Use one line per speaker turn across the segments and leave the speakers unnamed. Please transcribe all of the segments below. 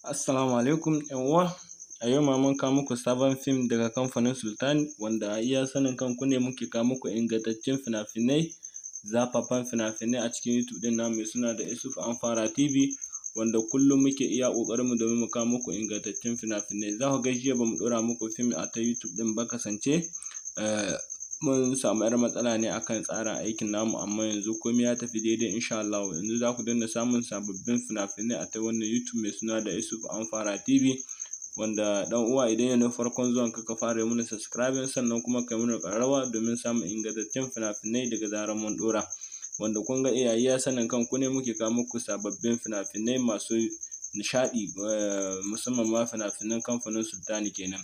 Assalamu alaikum ‘yan uwa. A yau ma mun kawo muku sabon fim daga kamfanin Sultan wanda a iya sanin kanku ne muke kawo muku ingantattun fina-finai, zafafan fina-finai a cikin YouTube ɗin namu mai suna da Yusuf Amfara TV wanda kullum muke iya ƙoƙarinmu domin mu kawo muku ingantattun fina-finai. Za ku ga jiya ba mu ɗora muku fim a ta YouTube ɗin ba kasance mun samu ‘yar matsala ne akan tsarin aikin namu, amma yanzu komai ya tafi daidai insha Allah. Yanzu za ku dinga samun sababbin fina-finai a ta wannan YouTube mai suna da Yusuf Amfara TV wanda ɗan uwa idan yana farkon zuwan ka fara yi mana subscribing sannan kuma ka mana ƙararrawa domin samun ingantaccen fina-finai daga zarar mun ɗora. Wanda kun ga iya sanin kanku ne muke kawo muku sababbin fina-finai masu nishaɗi musamman ma fina-finan kamfanin Sultani kenan.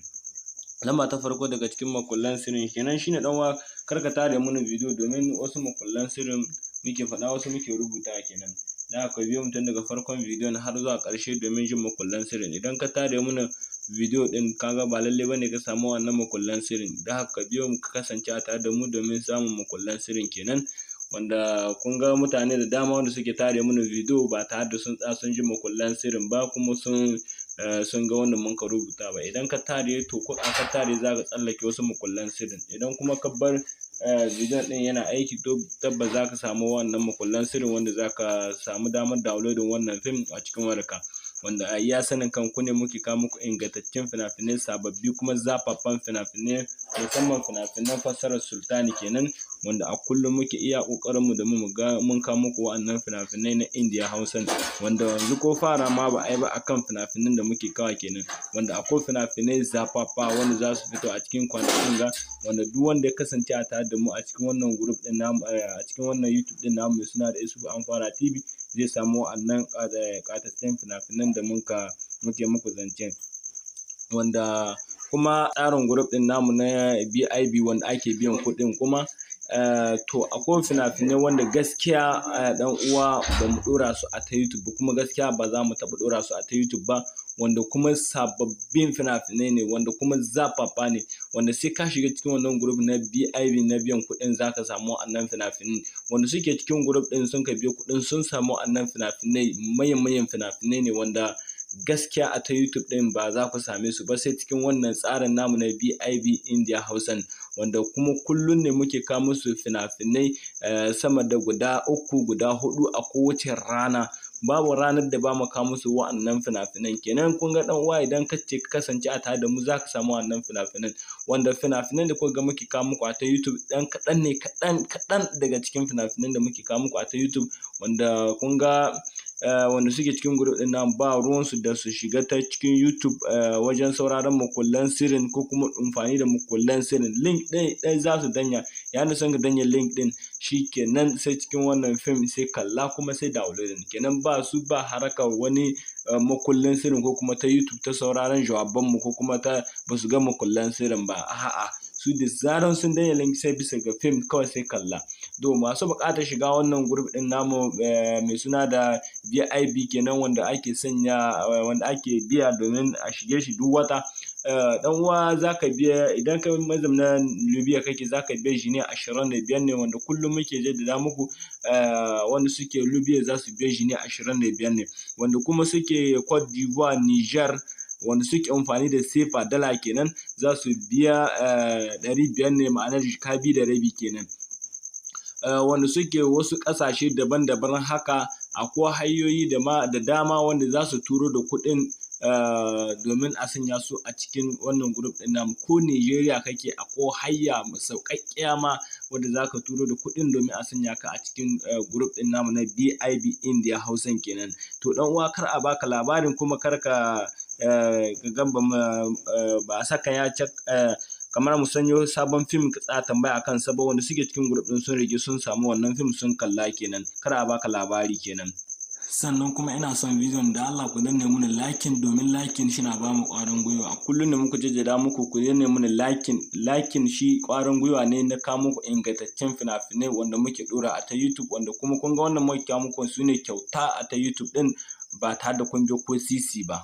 Lamba ta farko daga cikin makullan sirrin kenan shine ɗan uwa kar ka tare mana bidiyo domin wasu makullan sirrin muke faɗa wasu muke rubuta kenan. Da ka biyo mutum daga farkon bidiyon har zuwa ƙarshe domin jin makullan sirrin. Idan ka tare mana bidiyo ɗin kaga ba lalle bane ka samu wannan makullan sirrin. Da haka biyo mu ka kasance a tare da mu domin samun makullan sirrin kenan. Wanda kun ga mutane da dama wanda suke tare mana bidiyo ba tare da sun tsaya sun ji makullan sirrin ba kuma sun ga wanda mun ka rubuta ba. Idan ka tare to ko ka tare za ka tsallake wasu makullan sirrin. Idan kuma ka bar bidiyon ɗin yana aiki to tabbas za ka samu wannan makullan sirrin wanda za ka samu damar downloading wannan fim a cikin wayarka. Wanda a iya sanin kanku ne muke kawo muku ingantaccen fina-finai sababbi kuma zafafan fina-finai musamman fina-finan fassarar Sultani kenan, wanda a kullum muke iya ƙoƙarinmu da mu ga mun kawo muku wa'annan fina-finai na Indiya Hausa wanda yanzu ko fara ma ba a yi ba akan fina-finan da muke kawo kenan, wanda akwai fina-finai zafafa wanda za su fito a cikin kwanakin ga wanda duk wanda ya kasance a tare da mu a cikin wannan group ɗin namu a cikin wannan YouTube ɗin namu mai suna da Yusuf Amfara TV zai samu wa'annan ƙatattun fina-finan da muke muku zance. Wanda kuma tsarin group ɗin namu na BIB wanda ake biyan kuɗin kuma to akwai fina-finai wanda gaskiya ɗan uwa ba mu ɗora su a ta YouTube kuma gaskiya ba za mu taɓa ɗora su a ta YouTube ba, wanda kuma sababbin fina-finai ne wanda kuma zafafa ne wanda sai ka shiga cikin wannan group na BIB na biyan kuɗin za ka samu wa'annan fina-finai wanda suke cikin group ɗin sun ka biya kuɗin sun samu wa'annan fina-finai mayan fina-finai ne wanda gaskiya a ta YouTube ɗin ba za ku same su ba sai cikin wannan tsarin namu na BIB India Hausan, wanda kuma kullum ne muke kawo musu fina-finai sama da guda 3 guda 4 a kowace rana. Babu ranar da ba mu kawo musu wa'annan fina-finan kenan. Kun ga ɗan uwa idan ka kasance a tare da mu za ka samu wa'annan fina-finan wanda fina-finan da kuka ga muke kawo muku a ta YouTube ɗan kaɗan ne kaɗan daga cikin fina-finan da muke kawo muku a ta YouTube wanda kun ga wanda suke cikin group ɗin nan ba ruwansu da su shiga ta cikin YouTube wajen sauraron makullan sirrin ko kuma amfani da makullan sirrin. Link ɗin za su danya, yana son ka danya link ɗin shi kenan sai cikin wannan film sai kalla kuma sai downloading kenan. Ba su ba harakar wani makullin sirrin ko kuma ta YouTube ta sauraron jawabanmu ko kuma ta ba su ga makullan sirrin ba. A'a, su da zaran sun danya link sai bisa ga film kawai sai kalla. Do masu buƙatar shiga wannan group ɗin namu mai suna da VIP kenan wanda ake wanda ake biya domin a shige shi duk wata. Dan uwa zaka biya idan kai mazaunin Libya kake zaka biya shi ne 25 ne wanda kullum muke jaddada muku wanda suke Libya za su biya shi ne 25 ne wanda kuma suke Cote d'Ivoire, Niger wanda suke amfani da sefa dala kenan za su biya 500 ne ma'ana jika 2.5 kenan. Wanda suke wasu ƙasashe daban-daban haka akwai hanyoyi da dama wanda za su turo da kuɗin domin a sanya su a cikin wannan group ɗin namu. Ko Nigeria kake akwai hanya sauƙaƙƙiya ma wanda za ka turo da kuɗin domin a sanya ka a cikin group ɗin namu na BIB India Hausan kenan. To ɗan uwa kar a baka labarin kuma kar ka ga ba a saka ya kamar mu sanyo sabon film ka tsaya tambaya akan sabo wanda suke cikin group ɗin sun rige sun samu wannan film sun kalla kenan, kar a baka labari kenan. Sannan kuma ina son bidiyon da Allah ku danne mana liking domin liking shi na bamu ƙwarin gwiwa. A kullum da muku jaddada muku ku danne mana liking shi ƙwarin gwiwa ne na kawo muku ingantaccen fina-finai wanda muke ɗora a ta YouTube wanda kuma kun ga wannan muke kawo muku su ne kyauta a ta YouTube ɗin ba tare da kun biya ko sisi ba.